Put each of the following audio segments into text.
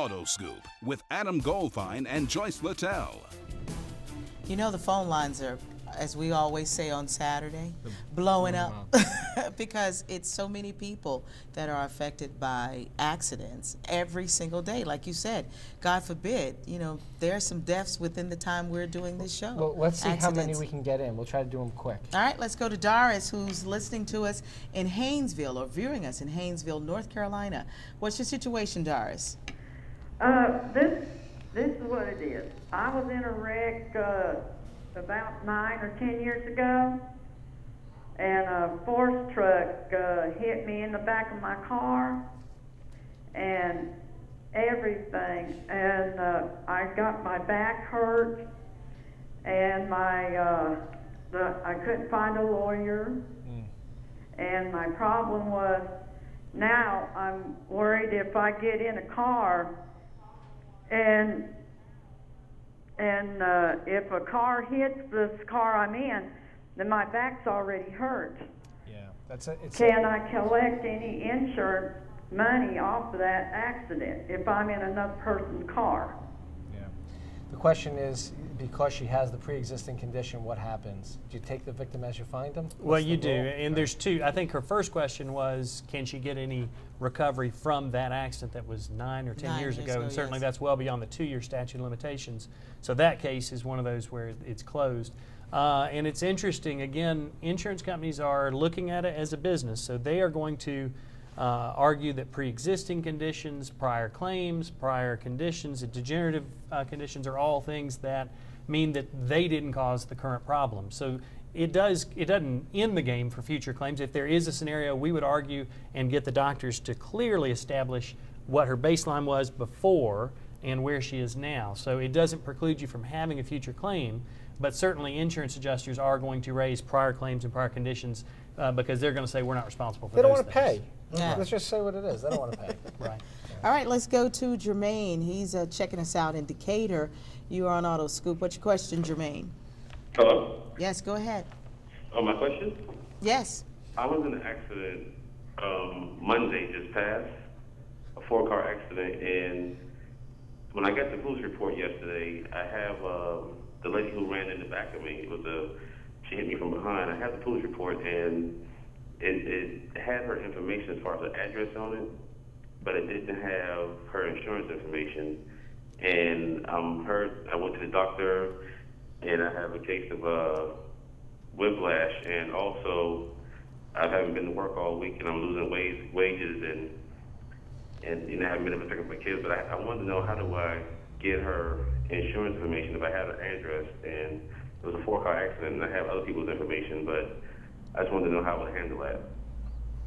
Autoscoop with Adam Goldfine and Joyce Littell. You know, the phone lines are, as we always say on Saturday, blowing up because it's so many people that are affected by accidents every single day. Like you said, God forbid, you know, there are some deaths within the time we're doing this show. Well, let's see how many we can get in. We'll try to do them quick. All right, let's go to Doris, who's listening to us in Haynesville, or viewing us in Haynesville, North Carolina. What's your situation, Doris? This is what it is. I was in a wreck about 9 or 10 years ago, and a force truck hit me in the back of my car and everything. And I got my back hurt, and I couldn't find a lawyer. And my problem was, now I'm worried if I get in a car and if a car hits this car I'm in, then my back's already hurt. Yeah, Can I collect any insurance money off of that accident if I'm in another person's car? Yeah. The question is, because she has the pre-existing condition, what happens? Do you take the victim as you find them? Well, you do, and there's two. I think her first question was, can she get any recovery from that accident that was 9 or 10 years ago? And certainly that's well beyond the 2-year statute of limitations. So that case is one of those where it's closed. And it's interesting, again, insurance companies are looking at it as a business. So they are going to argue that pre-existing conditions, prior claims, prior conditions, and degenerative conditions are all things that mean that they didn't cause the current problem. So it doesn't end the game for future claims. If there is a scenario, we would argue and get the doctors to clearly establish what her baseline was before and where she is now. So it doesn't preclude you from having a future claim, but certainly insurance adjusters are going to raise prior claims and prior conditions because they're going to say we're not responsible for those those things. They don't want to pay. Yeah. Let's just say what it is. They don't want to pay. Right. All right, let's go to Jermaine. He's checking us out in Decatur. You are on Autoscoop. What's your question, Jermaine? Hello? Yes, go ahead. Oh, my question? Yes. I was in an accident Monday just passed, a 4-car accident, and when I got the police report yesterday, I have the lady who ran in the back of me. She hit me from behind. I have the police report, and it had her information as far as the address on it, but it didn't have her insurance information. And I went to the doctor, and I have a case of whiplash, and also I haven't been to work all week, and I'm losing wages, and you know, I haven't been able to pick up my kids. But I wanted to know, how do I get her insurance information if I have her address? And it was a 4-car accident, and I have other people's information, but I just wanted to know how I would handle that.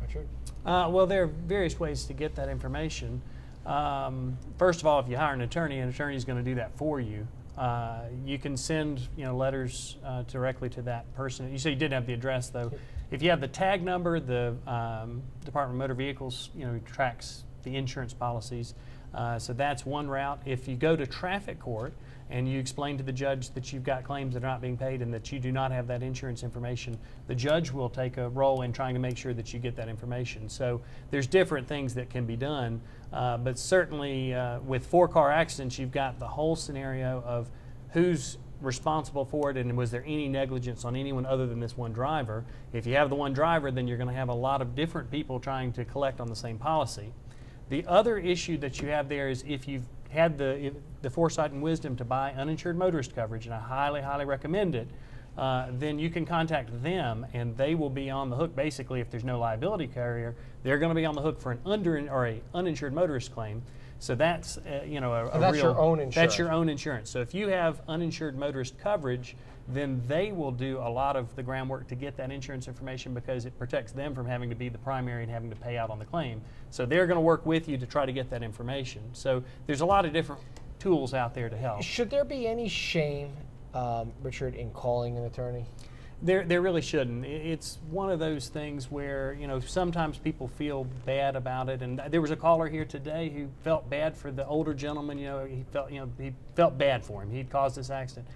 Richard? Well, there are various ways to get that information. First of all, if you hire an attorney is going to do that for you. You can send letters directly to that person. You say you didn't have the address, though. If you have the tag number, the Department of Motor Vehicles tracks the insurance policies. So that's one route. If you go to traffic court and you explain to the judge that you've got claims that are not being paid and that you do not have that insurance information, the judge will take a role in trying to make sure that you get that information. So there's different things that can be done, but certainly with 4-car accidents, you've got the whole scenario of who's responsible for it and was there any negligence on anyone other than this one driver. If you have the one driver, then you're going to have a lot of different people trying to collect on the same policy. The other issue that you have there is if you've had the foresight and wisdom to buy uninsured motorist coverage, and I highly, highly recommend it, then you can contact them, and they will be on the hook. Basically, if there's no liability carrier, they're going to be on the hook for an uninsured motorist claim. So that's that's your own insurance. That's your own insurance. So if you have uninsured motorist coverage, then they will do a lot of the groundwork to get that insurance information because it protects them from having to be the primary and having to pay out on the claim. So they're going to work with you to try to get that information. So there's a lot of different tools out there to help. Should there be any shame, Richard, in calling an attorney? There really shouldn't. It's one of those things where sometimes people feel bad about it. And there was a caller here today who felt bad for the older gentleman. He felt bad for him. He'd caused this accident.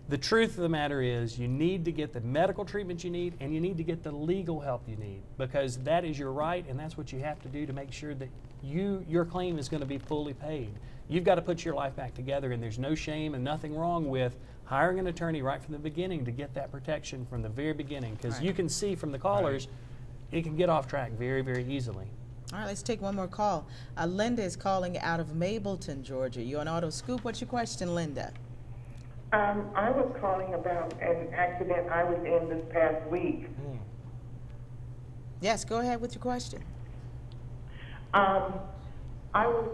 The truth of the matter is you need to get the medical treatment you need, and you need to get the legal help you need, because that is your right, and that's what you have to do to make sure that your claim is going to be fully paid. You've got to put your life back together, and there's no shame and nothing wrong with hiring an attorney right from the beginning to get that protection from the very beginning, because you can see from the callers it can get off track very, very easily. All right, let's take one more call. Linda is calling out of Mableton, Georgia. You're on Autoscoop. What's your question, Linda? I was calling about an accident I was in this past week. Yes, go ahead with your question. I was...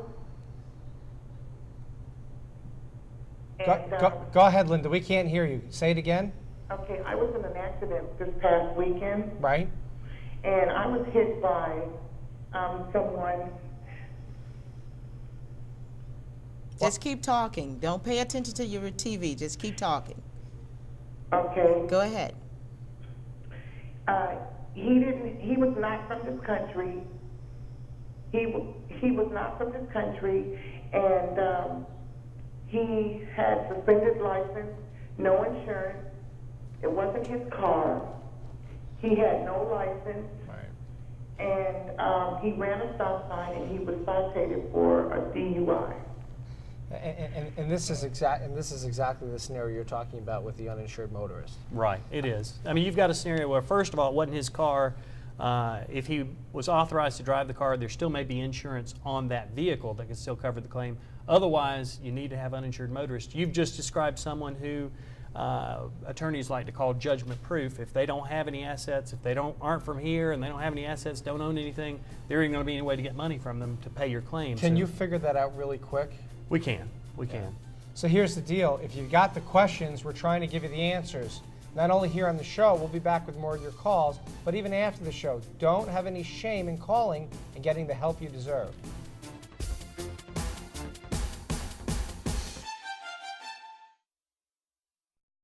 Go ahead, Linda. We can't hear you. Say it again. Okay, I was in an accident this past weekend. Right. And I was hit by someone. Just keep talking. Don't pay attention to your TV. Just keep talking. Okay. Go ahead. He was not from this country. He was not from this country, and he had suspended license, no insurance. It wasn't his car. He had no license. Right. And he ran a stop sign, and he was cited for a DUI. And this is exactly the scenario you're talking about with the uninsured motorist. Right, it is. I mean, you've got a scenario where, first of all, it wasn't his car. If he was authorized to drive the car, there still may be insurance on that vehicle that can still cover the claim. Otherwise, you need to have uninsured motorists. You've just described someone who attorneys like to call judgment proof. If they don't have any assets, if they aren't from here and they don't have any assets, don't own anything, there ain't going to be any way to get money from them to pay your claim. Can you figure that out really quick? We can. We can. So here's the deal. If you've got the questions, we're trying to give you the answers. Not only here on the show, we'll be back with more of your calls, but even after the show, don't have any shame in calling and getting the help you deserve.